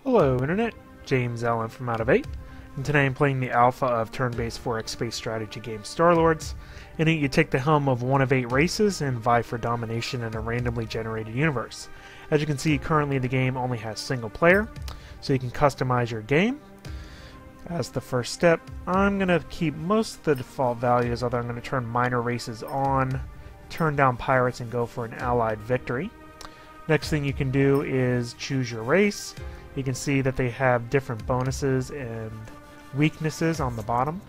Hello Internet, James Allen from Out of 8, and today I'm playing the alpha of turn-based 4X space strategy game Starlords. In it you take the helm of one of 8 races and vie for domination in a randomly generated universe. As you can see, currently the game only has single player, so you can customize your game. As the first step, I'm going to keep most of the default values, although I'm going to turn minor races on, turn down pirates, and go for an allied victory. Next thing you can do is choose your race. You can see that they have different bonuses and weaknesses on the bottom.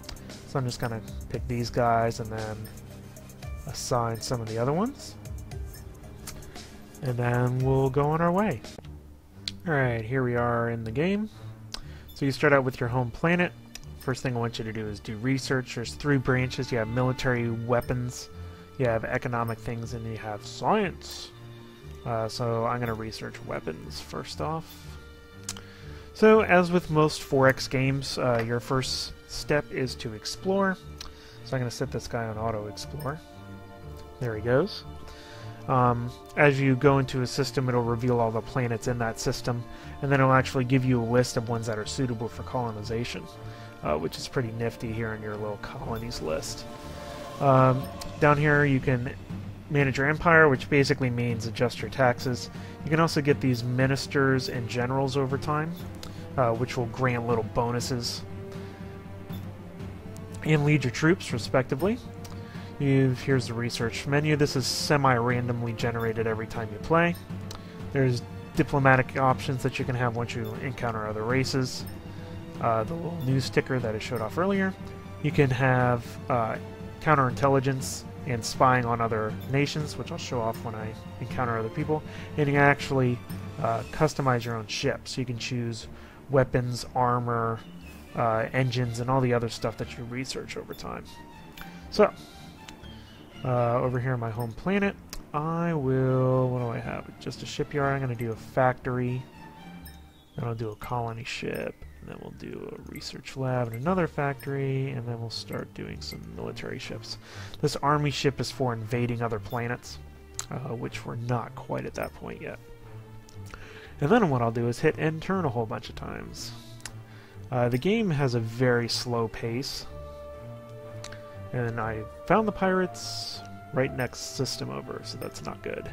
So I'm just going to pick these guys and then assign some of the other ones. And then we'll go on our way. Alright, here we are in the game. So you start out with your home planet. First thing I want you to do is do research. There's 3 branches. You have military weapons, you have economic things, and you have science. So I'm going to research weapons first off. So as with most 4X games, your first step is to explore. So I'm going to set this guy on auto explore. There he goes. As you go into a system, it'll reveal all the planets in that system, and then it'll actually give you a list of ones that are suitable for colonization, which is pretty nifty here in your little colonies list. Down here you can manage your empire, which basically means adjust your taxes. You can also get these ministers and generals over time, which will grant little bonuses, and lead your troops respectively. Here's the research menu. This is semi-randomly generated every time you play. There's diplomatic options that you can have once you encounter other races. The little news ticker that I showed off earlier. You can have counterintelligence and spying on other nations, which I'll show off when I encounter other people. And you can actually customize your own ship, so you can choose weapons, armor, engines, and all the other stuff that you research over time. So, over here on my home planet, I will, what do I have? Just a shipyard. I'm going to do a factory, then I'll do a colony ship, and then we'll do a research lab and another factory, and then we'll start doing some military ships. This army ship is for invading other planets, which we're not quite at that point yet. And then what I'll do is hit end turn a whole bunch of times. The game has a very slow pace, and I found the pirates right next system over, so that's not good.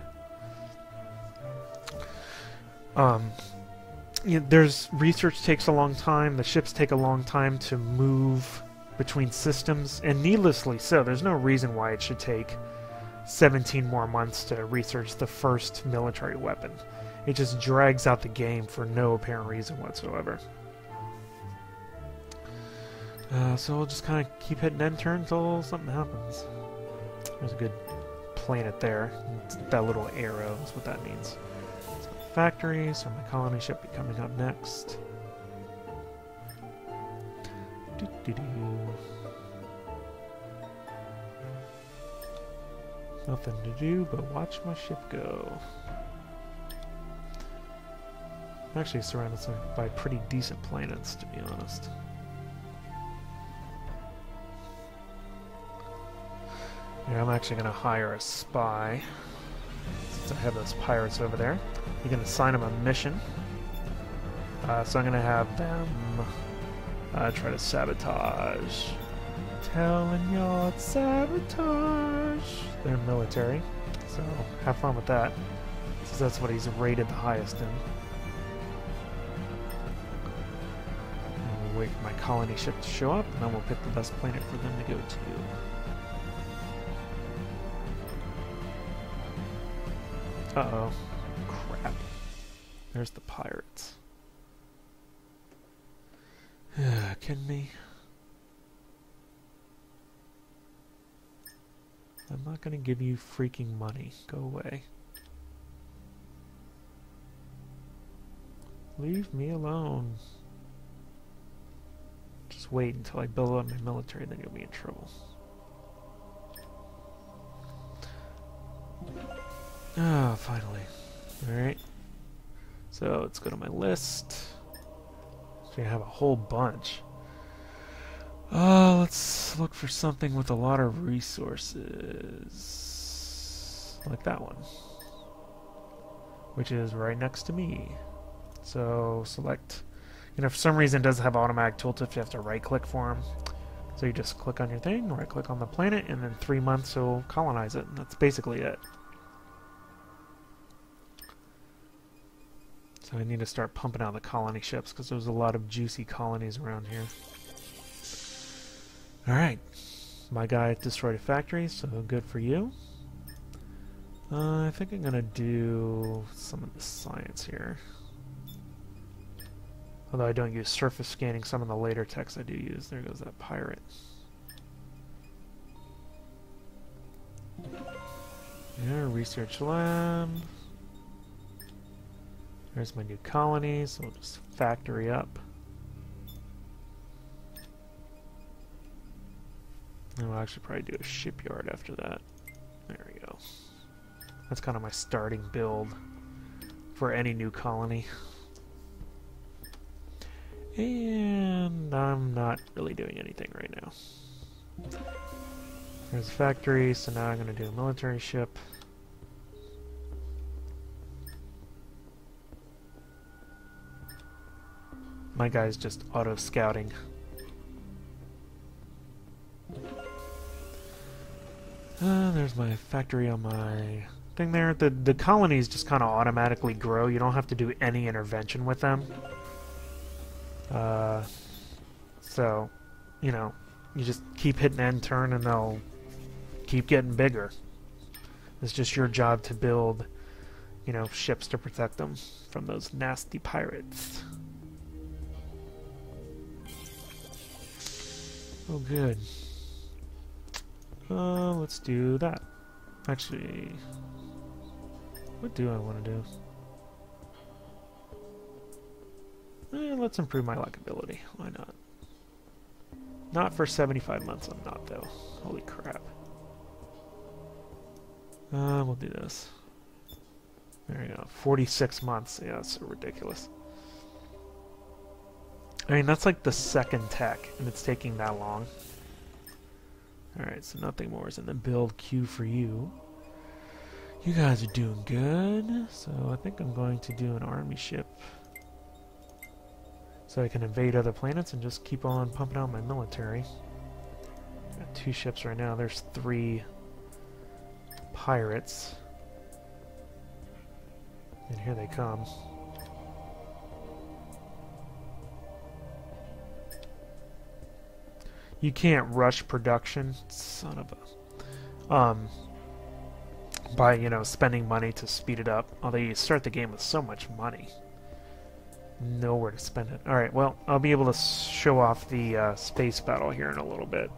There's research takes a long time, the ships take a long time to move between systems, and needlessly so. There's no reason why it should take 17 more months to research the first military weapon. It just drags out the game for no apparent reason whatsoever. So we'll just kind of keep hitting end turn until something happens. There's a good planet there. That little arrow is what that means. So factory, so my colony ship be coming up next. Nothing to do but watch my ship go. I'm actually surrounded by pretty decent planets, to be honest. Yeah, I'm actually going to hire a spy, since I have those pirates over there. You can assign them a mission. So I'm going to have them try to sabotage. Telling y'all it's sabotage. They're military, so have fun with that, since that's what he's rated the highest in. And we'll wait for my colony ship to show up, and then we'll pick the best planet for them to go to. Uh-oh. Crap. There's the pirates. Kidding me? I'm not gonna give you freaking money. Go away. Leave me alone. Just wait until I build up my military, then you'll be in trouble. Ah, finally. Alright. So let's go to my list. So I have a whole bunch. Let's look for something with a lot of resources. Like that one. Which is right next to me. So select, for some reason it doesn't have automatic tooltips, you have to right click for them. So you just click on your thing, right click on the planet, and then 3 months you'll colonize it. And that's basically it. So I need to start pumping out the colony ships because there's a lot of juicy colonies around here. Alright, my guy destroyed a factory, so good for you. I think I'm going to do some of the science here. Although I don't use surface scanning, some of the later texts I do use. There goes that pirate. Yeah, research lab. There's my new colony, so we'll just factory up. And we'll actually probably do a shipyard after that. There we go. That's kind of my starting build for any new colony. And I'm not really doing anything right now. There's a factory, so now I'm going to do a military ship. My guy's just auto-scouting. There's my factory on my thing there. The colonies just kind of automatically grow. You don't have to do any intervention with them. So, you just keep hitting end turn and they'll keep getting bigger. It's just your job to build, ships to protect them from those nasty pirates. Oh, good. Let's do that. Actually, what do I want to do? Let's improve my likability. Why not? Not for 75 months, I'm not, though. Holy crap. We'll do this. There we go. 46 months. Yeah, that's so ridiculous. I mean, that's like the second tech, and it's taking that long. Alright, so nothing more is in the build queue for you. You guys are doing good. So I think I'm going to do an army ship. So I can invade other planets and just keep on pumping out my military. Got 2 ships right now. There's 3 pirates. And here they come. You can't rush production, son of a... by, spending money to speed it up. Although you start the game with so much money. Nowhere to spend it. Alright, well, I'll be able to show off the space battle here in a little bit.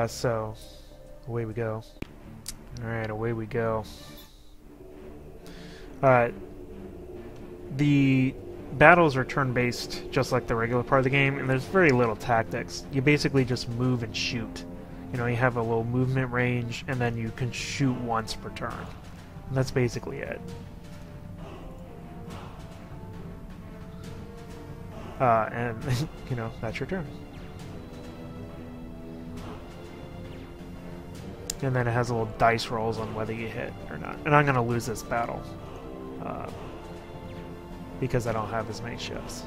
So, away we go. Alright, away we go. The battles are turn-based, just like the regular part of the game, and there's very little tactics. You basically just move and shoot. You have a little movement range, and then you can shoot once per turn. And that's basically it. And, that's your turn. And then it has little dice rolls on whether you hit or not. And I'm going to lose this battle. Because I don't have as many ships.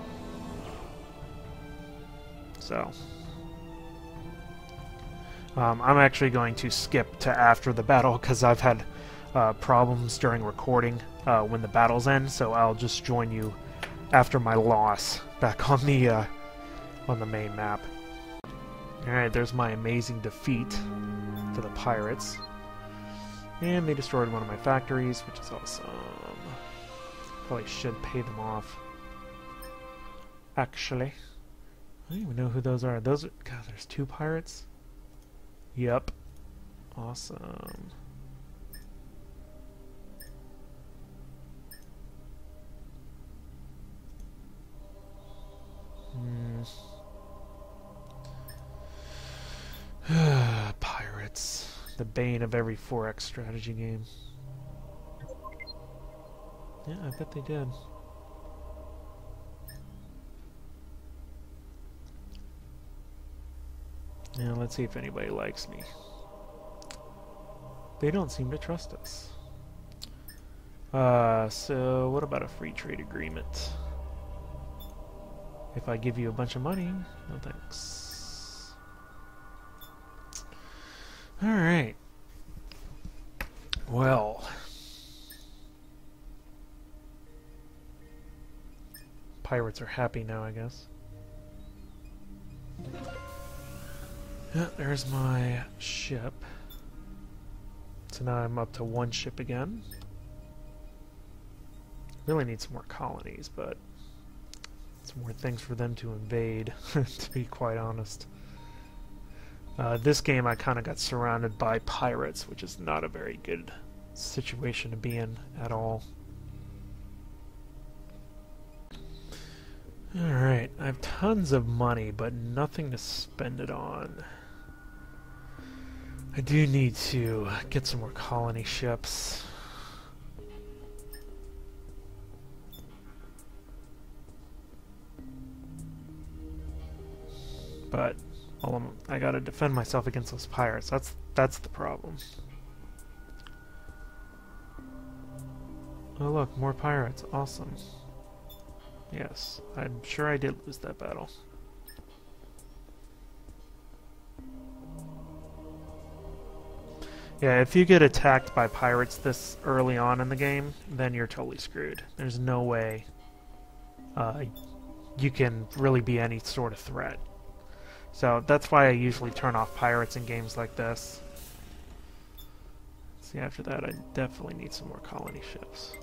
So. I'm actually going to skip to after the battle because I've had problems during recording when the battles end. So I'll just join you after my loss back on the main map. Alright, there's my amazing defeat to the pirates. And they destroyed one of my factories, which is awesome. Probably should pay them off. Actually. I don't even know who those are. Those are... God, there's 2 pirates? Yep. Awesome. Pirates. The bane of every 4X strategy game. Yeah, I bet they did. Now let's see if anybody likes me. They don't seem to trust us. So what about a free trade agreement? If I give you a bunch of money, no thanks. Alright. Well. Pirates are happy now, I guess. Yeah, there's my ship. So now I'm up to one ship again. Really need some more colonies, but some more things for them to invade, to be quite honest. This game I kind of got surrounded by pirates, which is not a very good situation to be in at all. Alright, I have tons of money, but nothing to spend it on. I do need to get some more colony ships. But I gotta defend myself against those pirates. That's the problem. Oh look, more pirates. Awesome. Yes, I'm sure I did lose that battle. Yeah, if you get attacked by pirates this early on in the game, then you're totally screwed. There's no way you can really be any sort of threat. So that's why I usually turn off pirates in games like this. See, after that I definitely need some more colony ships.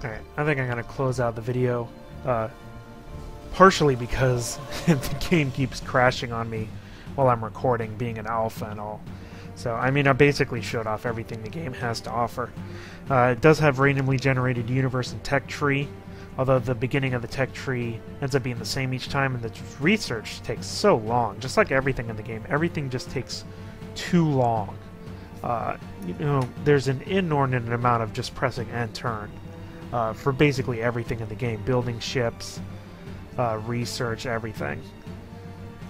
Alright, I think I'm going to close out the video, partially because the game keeps crashing on me while I'm recording, being an alpha and all. So, I mean, I basically showed off everything the game has to offer. It does have randomly generated universe and tech tree, although the beginning of the tech tree ends up being the same each time, and the research takes so long. Just like everything in the game, everything just takes too long. You know, there's an inordinate amount of just pressing and turn. For basically everything in the game. Building ships, research, everything.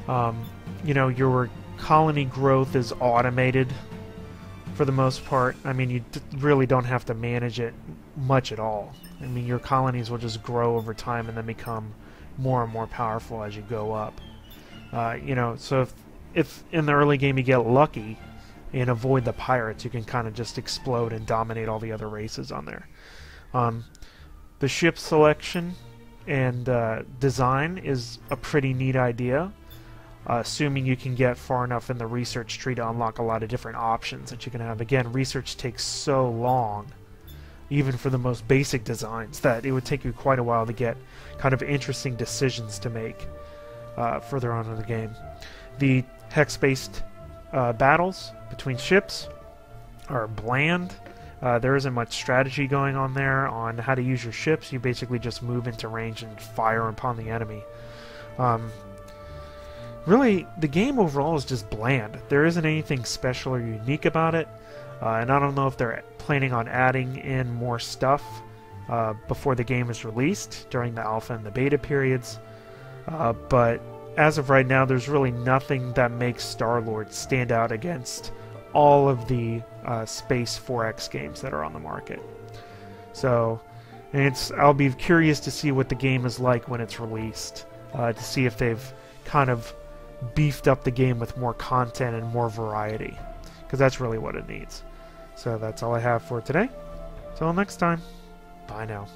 You know, your colony growth is automated for the most part. I mean, you really don't have to manage it much at all. I mean, your colonies will just grow over time and then become more and more powerful as you go up. You know, so if in the early game you get lucky and avoid the pirates, you can kind of just explode and dominate all the other races on there. The ship selection and design is a pretty neat idea, assuming you can get far enough in the research tree to unlock a lot of different options that you can have. Again, research takes so long, even for the most basic designs, that it would take you quite a while to get kind of interesting decisions to make further on in the game. The hex-based battles between ships are bland. There isn't much strategy going on there on how to use your ships. You basically just move into range and fire upon the enemy. Really, the game overall is just bland. There isn't anything special or unique about it, and I don't know if they're planning on adding in more stuff before the game is released during the alpha and the beta periods. But as of right now, there's really nothing that makes Star-Lord stand out against all of the Space 4X games that are on the market. So, I'll be curious to see what the game is like when it's released, to see if they've kind of beefed up the game with more content and more variety, because that's really what it needs. So that's all I have for today. Till next time, bye now.